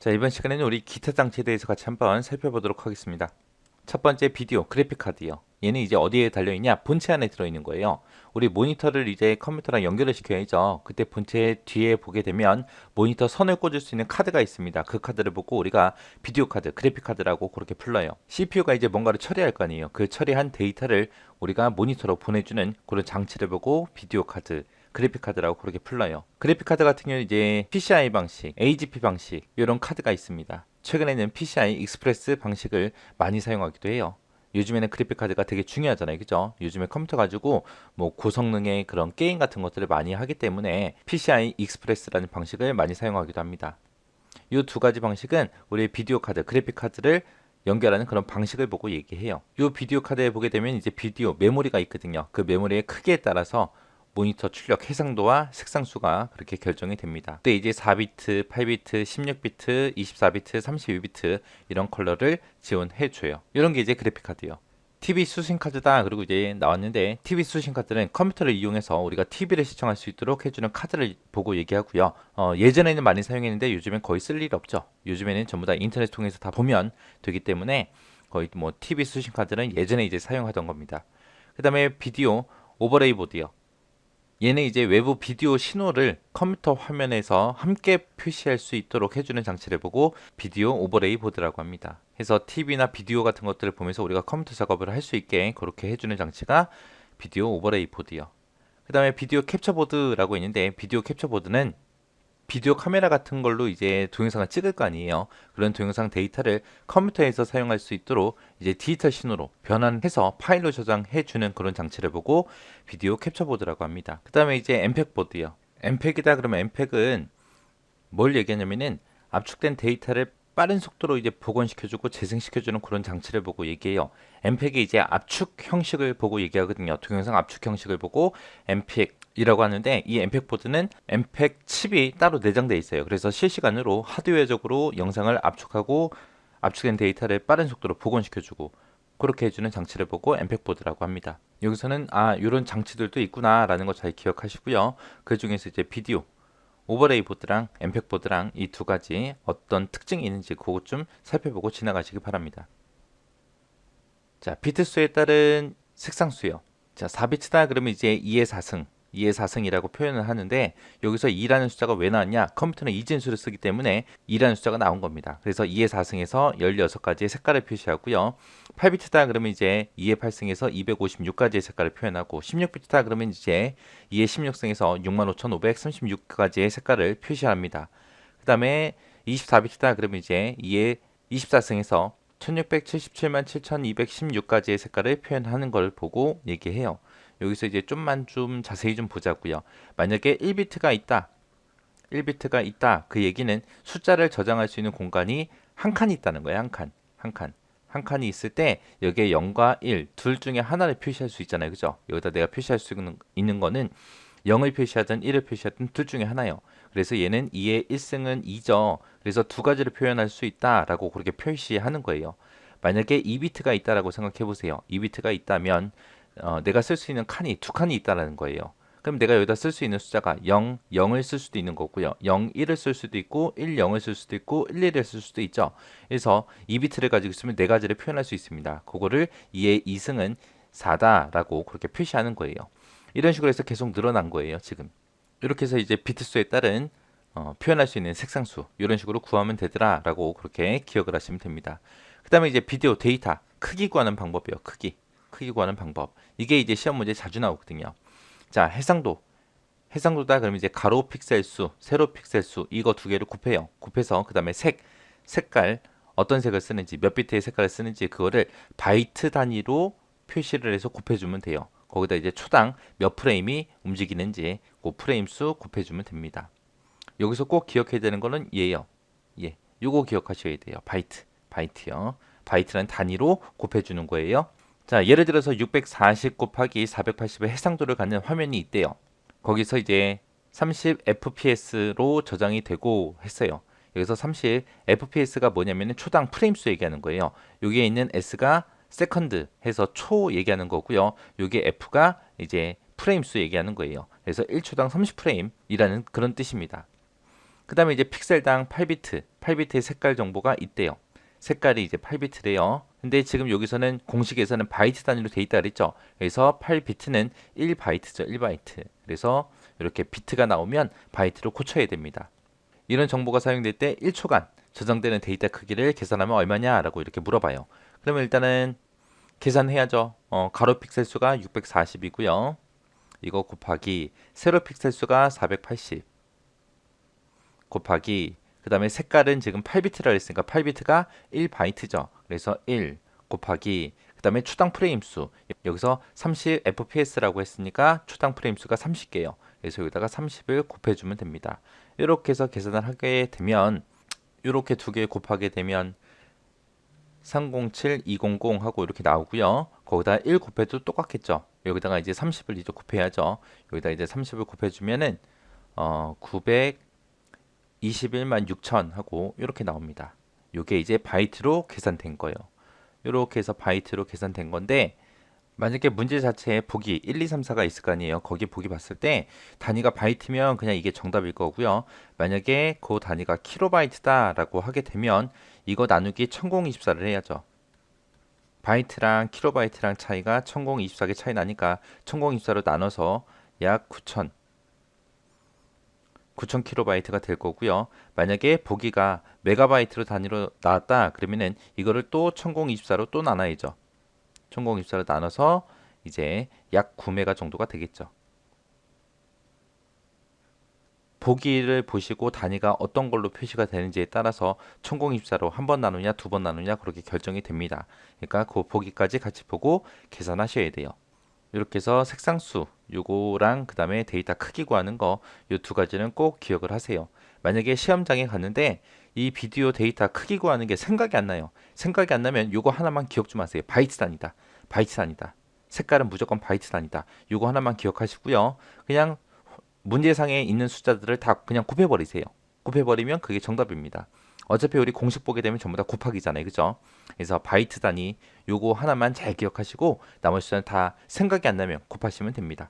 자, 이번 시간에는 우리 기타 장치에 대해서 같이 한번 살펴보도록 하겠습니다. 첫 번째 비디오 그래픽 카드요. 얘는 이제 어디에 달려있냐? 본체 안에 들어있는 거예요. 우리 모니터를 이제 컴퓨터랑 연결을 시켜야죠. 그때 본체 뒤에 보게 되면 모니터 선을 꽂을 수 있는 카드가 있습니다. 그 카드를 보고 우리가 비디오 카드, 그래픽 카드라고 그렇게 불러요. CPU가 이제 뭔가를 처리할 거 아니에요. 그 처리한 데이터를 우리가 모니터로 보내주는 그런 장치를 보고 비디오 카드, 그래픽 카드라고 그렇게 불러요. 그래픽 카드 같은 경우는 이제 PCI 방식, AGP 방식 이런 카드가 있습니다. 최근에는 PCI 익스프레스 방식을 많이 사용하기도 해요. 요즘에는 그래픽 카드가 되게 중요하잖아요. 그죠? 요즘에 컴퓨터 가지고 뭐 고성능의 그런 게임 같은 것들을 많이 하기 때문에 PCI 익스프레스라는 방식을 많이 사용하기도 합니다. 이 두 가지 방식은 우리 비디오 카드, 그래픽 카드를 연결하는 그런 방식을 보고 얘기해요. 이 비디오 카드에 보게 되면 이제 비디오 메모리가 있거든요. 그 메모리의 크기에 따라서 모니터 출력 해상도와 색상수가 그렇게 결정이 됩니다. 그때 이제 4비트, 8비트, 16비트, 24비트, 32비트 이런 컬러를 지원해 줘요. 이런 게 이제 그래픽 카드요. TV 수신 카드다. 그리고 이제 나왔는데 TV 수신 카드는 컴퓨터를 이용해서 우리가 TV를 시청할 수 있도록 해주는 카드를 보고 얘기하고요. 예전에는 많이 사용했는데 요즘엔 거의 쓸 일 없죠. 요즘에는 전부 다 인터넷 통해서 다 보면 되기 때문에 거의 뭐 TV 수신 카드는 예전에 이제 사용하던 겁니다. 그 다음에 비디오 오버레이 보드요. 얘는 이제 외부 비디오 신호를 컴퓨터 화면에서 함께 표시할 수 있도록 해주는 장치를 보고 비디오 오버레이 보드라고 합니다. 그래서 TV나 비디오 같은 것들을 보면서 우리가 컴퓨터 작업을 할 수 있게 그렇게 해주는 장치가 비디오 오버레이 보드요. 그 다음에 비디오 캡처 보드라고 있는데 비디오 캡처 보드는 비디오 카메라 같은 걸로 이제 동영상을 찍을 거 아니에요. 그런 동영상 데이터를 컴퓨터에서 사용할 수 있도록 이제 디지털 신호로 변환해서 파일로 저장해 주는 그런 장치를 보고 비디오 캡처 보드라고 합니다. 그 다음에 이제 엠팩 보드요. 엠팩이다 그러면 엠팩은 뭘 얘기하냐면은 압축된 데이터를 빠른 속도로 이제 복원시켜주고 재생시켜주는 그런 장치를 보고 얘기해요. 엠팩이 이제 압축 형식을 보고 얘기하거든요. 동영상 압축 형식을 보고 엠팩이라고 하는데 이 엠팩 보드는 엠팩 칩이 따로 내장되어 있어요. 그래서 실시간으로 하드웨어적으로 영상을 압축하고 압축된 데이터를 빠른 속도로 복원시켜주고 그렇게 해주는 장치를 보고 엠팩 보드라고 합니다. 여기서는 이런 장치들도 있구나라는 거 잘 기억하시고요. 그 중에서 이제 비디오 오버레이 보드랑 엠팩 보드랑 이 두 가지 어떤 특징이 있는지 그것 좀 살펴보고 지나가시기 바랍니다. 자, 비트 수에 따른 색상 수요. 자, 4비트다 그러면 이제 2의 4승, 2의 4승이라고 표현을 하는데 여기서 2라는 숫자가 왜 나왔냐? 컴퓨터는 이진수를 쓰기 때문에 2라는 숫자가 나온 겁니다. 그래서 2의 4승에서 16가지의 색깔을 표시하고요. 8비트다 그러면 이제 2의 8승에서 256가지의 색깔을 표현하고 16비트다 그러면 이제 2의 16승에서 65,536가지의 색깔을 표시합니다. 그 다음에 24비트다 그러면 이제 2의 24승에서 1677만 7216가지의 색깔을 표현하는 걸 보고 얘기해요. 여기서 이제 좀 자세히 좀 보자고요. 만약에 1비트가 있다. 1비트가 있다. 그 얘기는 숫자를 저장할 수 있는 공간이 한 칸이 있다는 거예요. 한 칸. 한 칸. 한 칸이 있을 때 여기에 0과 1 둘 중에 하나를 표시할 수 있잖아요. 그죠? 여기다 내가 표시할 수 있는 거는 0을 표시하든 1을 표시하든 둘 중에 하나요. 그래서 얘는 2의 1승은 2죠. 그래서 두 가지를 표현할 수 있다라고 그렇게 표시하는 거예요. 만약에 2비트가 있다라고 생각해 보세요. 2비트가 있다면 내가 쓸 수 있는 칸이 두 칸이 있다라는 거예요. 그럼 내가 여기다 쓸 수 있는 숫자가 0, 0을 쓸 수도 있는 거고요. 0, 1을 쓸 수도 있고 1, 0을 쓸 수도 있고 1, 1을 쓸 수도 있죠. 그래서 2비트를 가지고 있으면 네 가지를 표현할 수 있습니다. 그거를 2의 2승은 4다라고 그렇게 표시하는 거예요. 이런 식으로 해서 계속 늘어난 거예요, 지금. 이렇게 해서 이제 비트 수에 따른 표현할 수 있는 색상수 이런 식으로 구하면 되더라라고 그렇게 기억을 하시면 됩니다. 그 다음에 이제 비디오 데이터 크기 구하는 방법이요. 크기 구하는 방법. 이게 이제 시험 문제에 자주 나오거든요. 자, 해상도다 그러면 이제 가로 픽셀 수, 세로 픽셀 수 이거 두 개를 곱해요. 곱해서 그 다음에 색깔 어떤 색을 쓰는지 몇 비트의 색깔을 쓰는지 그거를 바이트 단위로 표시를 해서 곱해주면 돼요. 거기다 이제 초당 몇 프레임이 움직이는지 그 프레임 수 곱해주면 됩니다. 여기서 꼭 기억해야 되는 거는 얘예요. 예, 요거 기억하셔야 돼요. 바이트요. 바이트라는 단위로 곱해주는 거예요. 자, 예를 들어서 640 곱하기 480의 해상도를 갖는 화면이 있대요. 거기서 이제 30fps로 저장이 되고 했어요. 여기서 30fps가 뭐냐면은 초당 프레임 수 얘기하는 거예요. 여기에 있는 s가 세컨드 해서 초 얘기하는 거고요. 여기 f가 이제 프레임 수 얘기하는 거예요. 그래서 1초당 30프레임이라는 그런 뜻입니다. 그 다음에 이제 픽셀당 8비트, 8비트의 색깔 정보가 있대요. 색깔이 이제 8비트래요. 근데 지금 여기서는 공식에서는 바이트 단위로 돼 있다 그랬죠. 그래서 8비트는 1바이트죠. 1바이트. 그래서 이렇게 비트가 나오면 바이트로 고쳐야 됩니다. 이런 정보가 사용될 때 1초간 저장되는 데이터 크기를 계산하면 얼마냐라고 이렇게 물어봐요. 그러면 일단은 계산해야죠. 가로 픽셀 수가 640이고요. 이거 곱하기 세로 픽셀 수가 480 곱하기 그 다음에 색깔은 지금 8비트라 했으니까 8비트가 1바이트죠. 그래서 1 곱하기 그 다음에 초당 프레임 수 여기서 30 fps라고 했으니까 초당 프레임 수가 30개예요. 그래서 여기다가 30을 곱해주면 됩니다. 이렇게 해서 계산을 하게 되면 이렇게 두 개 곱하게 되면 307, 200 하고 이렇게 나오고요. 거기다 1 곱해도 똑같겠죠. 여기다가 이제 30을 이제 곱해야죠. 여기다 이제 30을 곱해주면은 921만 6천 하고 이렇게 나옵니다. 이게 이제 바이트로 계산된 거예요. 이렇게 해서 바이트로 계산된 건데 만약에 문제 자체에 보기 1, 2, 3, 4가 있을 거 아니에요. 거기 보기 봤을 때 단위가 바이트면 그냥 이게 정답일 거고요. 만약에 그 단위가 킬로바이트다 라고 하게 되면 이거 나누기 1024를 해야죠. 바이트랑 킬로바이트랑 차이가 1024개 차이 나니까 1024로 나눠서 약 9000 킬로바이트가 될 거고요. 만약에 보기가 메가바이트로 단위로 나왔다 그러면은 이거를 또 1024로 또 나눠야죠. 1024로 나눠서 이제 약 9메가 정도가 되겠죠. 보기를 보시고 단위가 어떤 걸로 표시가 되는지에 따라서 1024로 한 번 나누냐 두 번 나누냐 그렇게 결정이 됩니다. 그러니까 그 보기까지 같이 보고 계산하셔야 돼요. 이렇게 해서 색상수 요거랑 그 다음에 데이터 크기 구하는 거 요 두 가지는 꼭 기억을 하세요. 만약에 시험장에 갔는데 이 비디오 데이터 크기 구하는 게 생각이 안 나요. 생각이 안 나면 요거 하나만 기억 좀 하세요. 바이트 단위다. 바이트 단위다. 색깔은 무조건 바이트 단위다. 요거 하나만 기억하시고요. 그냥 문제상에 있는 숫자들을 다 그냥 곱해버리세요. 곱해버리면 그게 정답입니다. 어차피 우리 공식 보게 되면 전부 다 곱하기잖아요. 그죠? 그래서 바이트 단위 요거 하나만 잘 기억하시고 나머지 숫자는 다 생각이 안 나면 곱하시면 됩니다.